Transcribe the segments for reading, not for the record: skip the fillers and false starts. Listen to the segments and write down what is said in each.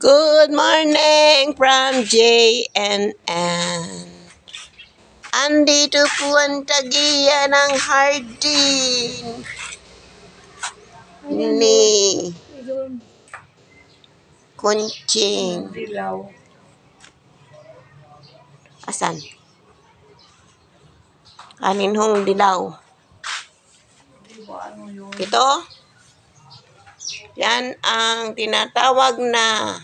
Good morning from JNN. Andito po ang tagiya ng hardin ni Kunching. Asan? Kaninhong dilaw. Ito? Yan ang tinatawag na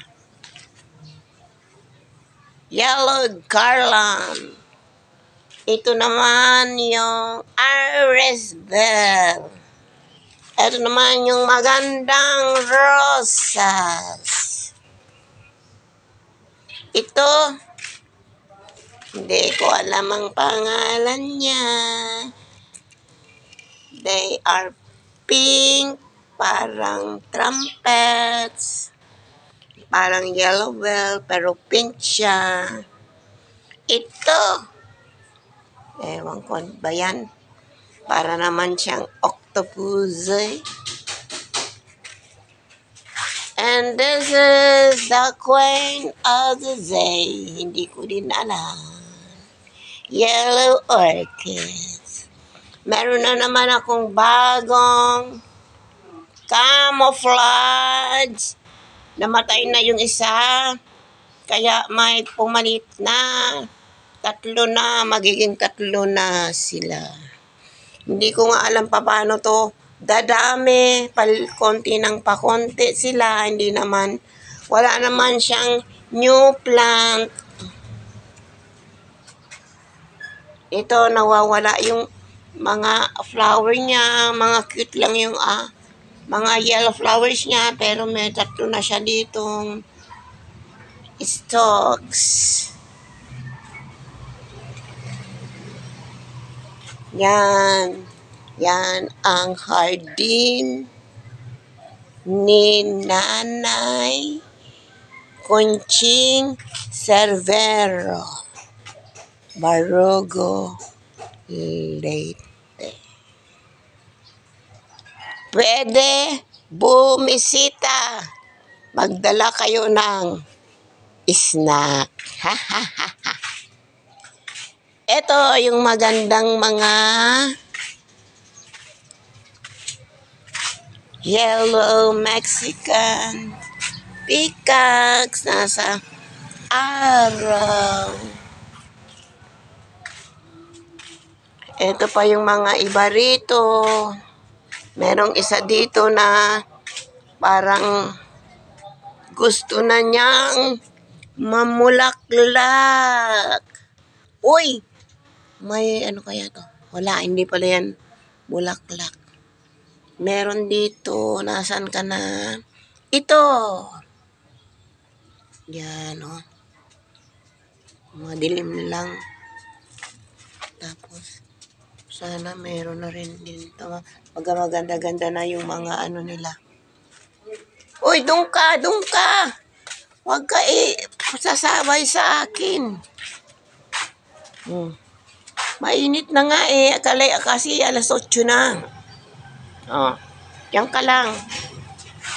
yellow garland. Ito naman yung iris bell. Ito naman yung magandang rosas. Ito, hindi ko alam ang pangalan niya. They are pink, parang trumpets, parang yellow bell, pero pink siya. Ito, ewan ko ba yan? Para naman siyang octopus. And this is the queen of the day. Hindi ko din alam. Yellow orchids. Meron na naman akong bagong camouflage. Namatay na yung isa. Kaya may pumalit na. Tatlo na. Magiging tatlo na sila. Hindi ko nga alam pa paano to dadami, konti ng pakonti sila, hindi naman, wala naman siyang new plant. Ito, nawawala yung mga flower niya, mga cute lang yung mga yellow flowers niya, pero may tatlo na siya ditong stalks. Yan ang hardin ni Nanay Kunching Cervero, Barugo, Leyte. Pwede bumisita. Magdala kayo ng snack. Ito yung magandang mga yellow Mexican peacocks nasa araw. Ito pa yung mga iba rito. Merong isa dito na parang gusto na niyang mamulaklak. Uy! May ano kaya to? Wala, hindi pala yan bulaklak. Meron dito, nasan ka na? Ito. Yan, oh. Madilim lang. Tapos, sana meron na rin dito. Maganda-ganda na yung mga ano nila. Uy, doon ka! Huwag ka sasabay sa akin. Mainit na nga kasi alas 8 na. Oh, yan ka lang.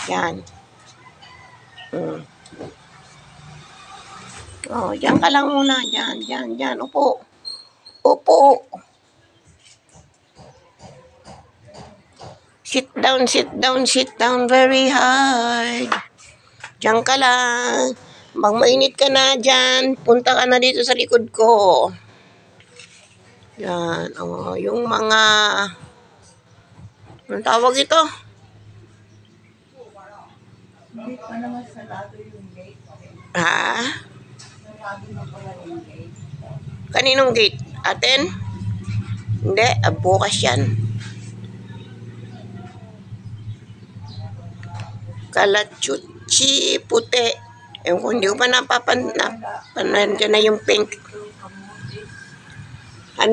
Yan. Oh, yan ka lang muna. Yan. Upo. Sit down very hard. Diyan ka lang. Pag mainit ka na dyan, punta ka na dito sa likod ko. Yan. Oh, yung mga... Anong tawag ito? Hindi pa naman sarado yung gate. Ha? Sarado na pala yung gate. Kaninong gate? Atin? Hindi, bukas yan. Kalachuchi puti. Kung hindi ko pa napapanood na yung pink.